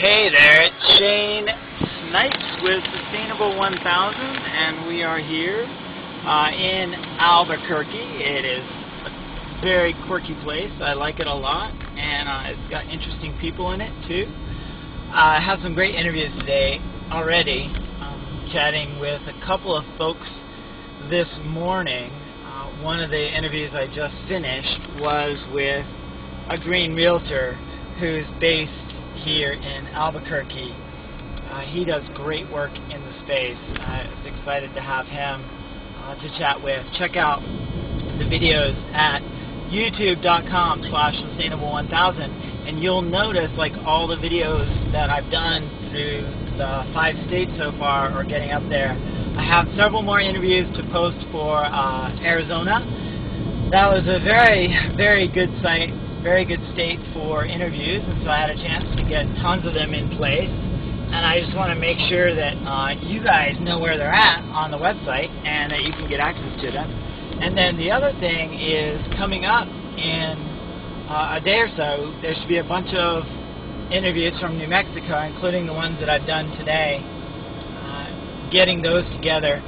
Hey there, it's Shane Snipes with Sustainable 1000, and we are here in Albuquerque. It is a very quirky place. I like it a lot, and it's got interesting people in it too. I have some great interviews today already, chatting with a couple of folks this morning. One of the interviews I just finished was with a green realtor who's based here in Albuquerque. He does great work in the space. I was excited to have him to chat with. Check out the videos at youtube.com/sustainable1000, and you'll notice like all the videos that I've done through the 5 states so far are getting up there. I have several more interviews to post for Arizona. That was a very, very good site. Very good state for interviews, and so I had a chance to get tons of them in place, and I just want to make sure that you guys know where they're at on the website and that you can get access to them. And then the other thing is, coming up in a day or so, there should be a bunch of interviews from New Mexico, including the ones that I've done today, getting those together.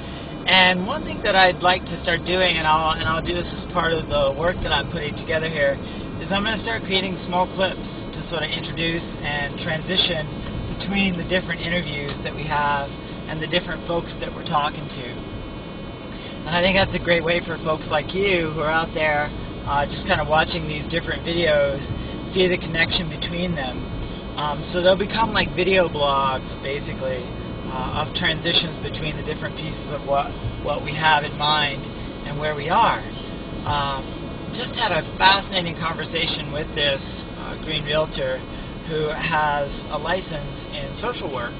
And one thing that I'd like to start doing, and I'll do this as part of the work that I'm putting together here, is I'm going to start creating small clips to sort of introduce and transition between the different interviews that we have and the different folks that we're talking to. And I think that's a great way for folks like you who are out there just kind of watching these different videos, see the connection between them. So they'll become like video blogs, basically, of transitions between the different pieces of what we have in mind and where we are. Just had a fascinating conversation with this green realtor who has a license in social work.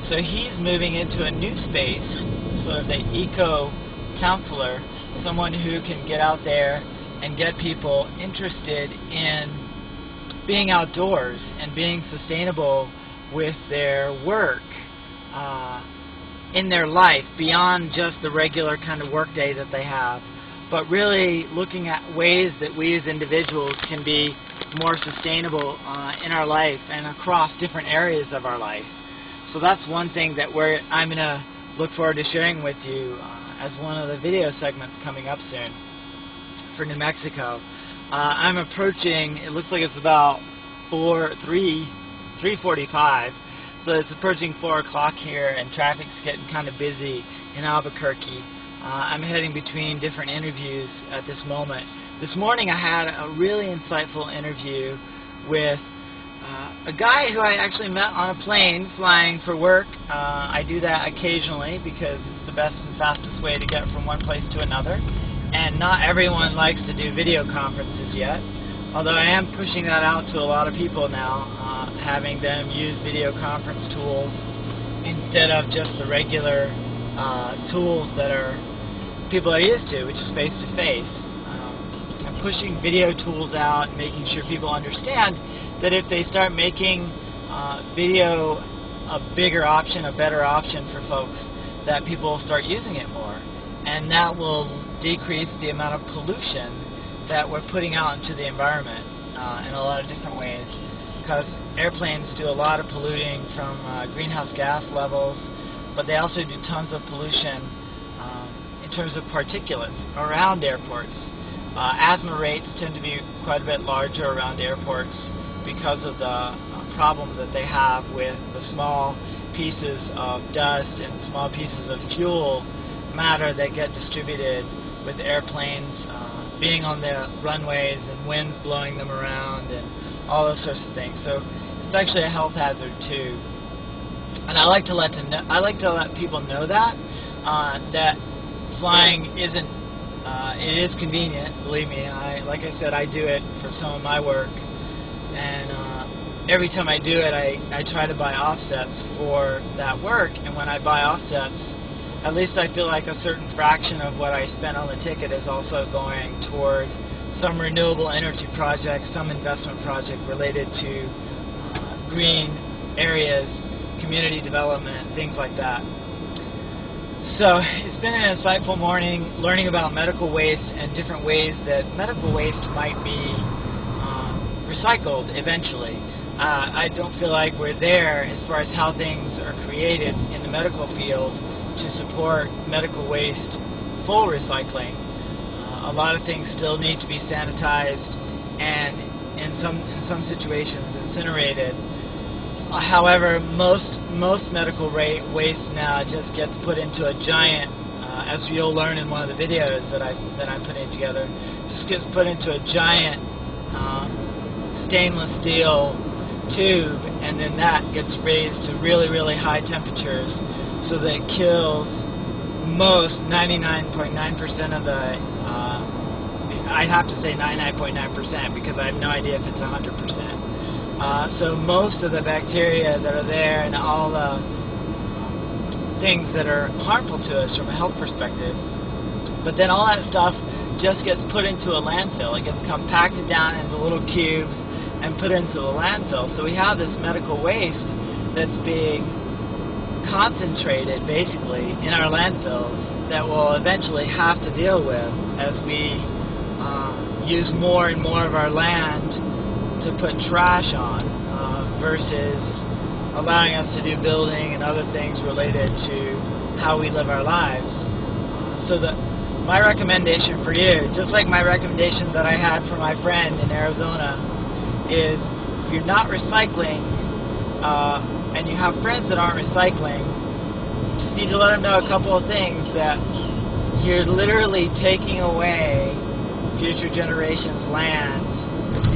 So he's moving into a new space, sort of the eco-counselor, someone who can get out there and get people interested in being outdoors and being sustainable with their work in their life, beyond just the regular kind of work day that they have, but really looking at ways that we as individuals can be more sustainable in our life and across different areas of our life. So that's one thing that I'm going to look forward to sharing with you as one of the video segments coming up soon for New Mexico. I'm approaching, it looks like it's about 3:45, so it's approaching 4 o'clock here, and traffic's getting kind of busy in Albuquerque. I'm heading between different interviews at this moment. This morning I had a really insightful interview with a guy who I actually met on a plane flying for work. I do that occasionally because it's the best and fastest way to get from one place to another. And not everyone likes to do video conferences yet, although I am pushing that out to a lot of people now, having them use video conference tools instead of just the regular tools that people are used to, which is face-to-face. I'm pushing video tools out, making sure people understand that if they start making video a bigger option, a better option for folks, that people will start using it more. And that will decrease the amount of pollution that we're putting out into the environment in a lot of different ways. Because airplanes do a lot of polluting from greenhouse gas levels, but they also do tons of pollution in terms of particulates around airports. Asthma rates tend to be quite a bit larger around airports because of the problem that they have with the small pieces of dust and small pieces of fuel matter that get distributed with airplanes being on the runways and winds blowing them around and all those sorts of things. So it's actually a health hazard too. And I like to let people know that flying isn't. It is convenient, believe me. Like I said, I do it for some of my work, and every time I do it, I try to buy offsets for that work. And when I buy offsets, at least I feel like a certain fraction of what I spent on the ticket is also going toward some renewable energy project, some investment project related to green areas, community development, things like that. So it's been an insightful morning learning about medical waste and different ways that medical waste might be recycled eventually. I don't feel like we're there as far as how things are created in the medical field to support medical waste full recycling. A lot of things still need to be sanitized and in some situations incinerated. However, most medical waste now just gets put into a giant, as you'll learn in one of the videos that I'm putting together, just gets put into a giant stainless steel tube, and then that gets raised to really, really high temperatures, so that it kills most 99.9% of the. I'd have to say 99.9% because I have no idea if it's 100%. So most of the bacteria that are there and all the things that are harmful to us from a health perspective, but then all that stuff just gets put into a landfill. It gets compacted down into little cubes and put into the landfill. So we have this medical waste that's being concentrated basically in our landfills that we'll eventually have to deal with as we use more and more of our land to put trash on versus allowing us to do building and other things related to how we live our lives. So my recommendation for you, just like my recommendation that I had for my friend in Arizona, is if you're not recycling and you have friends that aren't recycling, you just need to let them know a couple of things, that you're literally taking away future generations' land.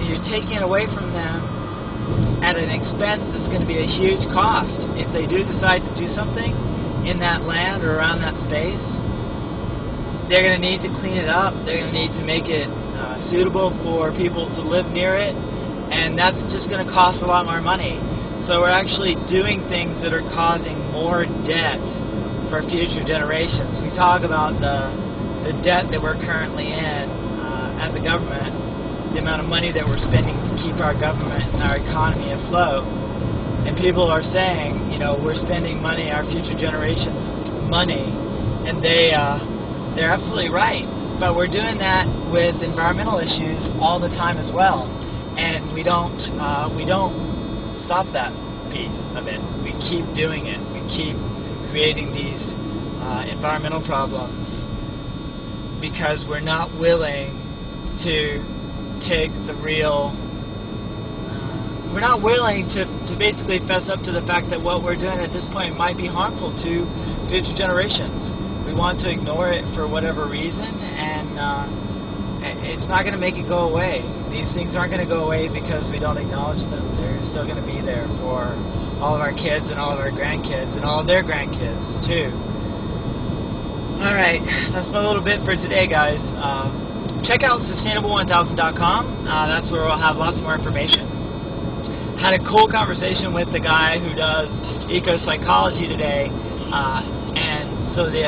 You're taking it away from them at an expense that's going to be a huge cost. If they do decide to do something in that land or around that space, they're going to need to clean it up. They're going to need to make it suitable for people to live near it, and that's just going to cost a lot more money. So we're actually doing things that are causing more debt for future generations. We talk about the debt that we're currently in as a government, the amount of money that we're spending to keep our government and our economy afloat. And people are saying, you know, we're spending money, our future generations' money, and they're absolutely right. But we're doing that with environmental issues all the time as well, and we don't stop that piece of it. We keep doing it. We keep creating these environmental problems because we're not willing to take the real. We're not willing to basically fess up to the fact that what we're doing at this point might be harmful to future generations. We want to ignore it for whatever reason, and it's not going to make it go away. These things aren't going to go away because we don't acknowledge them. They're still going to be there for all of our kids and all of our grandkids and all of their grandkids too. Alright, that's my little bit for today, guys. Check out sustainable1000.com. That's where we'll have lots more information. Had a cool conversation with the guy who does eco-psychology today, and so the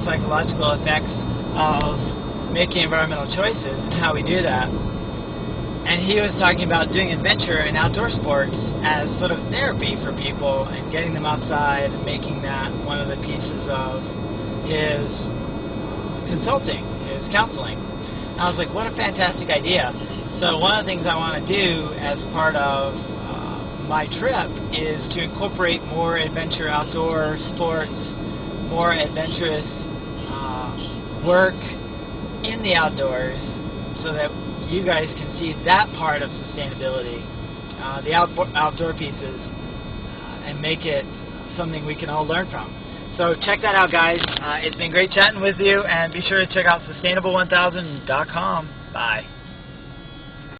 psychological effects of making environmental choices and how we do that. And he was talking about doing adventure and outdoor sports as sort of therapy for people and getting them outside and making that one of the pieces of his consulting, his counseling. And I was like, what a fantastic idea. So one of the things I want to do as part of my trip is to incorporate more adventure outdoor sports, more adventurous work in the outdoors, so that you guys can see that part of sustainability, the outdoor pieces, and make it something we can all learn from. So check that out, guys. It's been great chatting with you, and be sure to check out sustainable1000.com. Bye.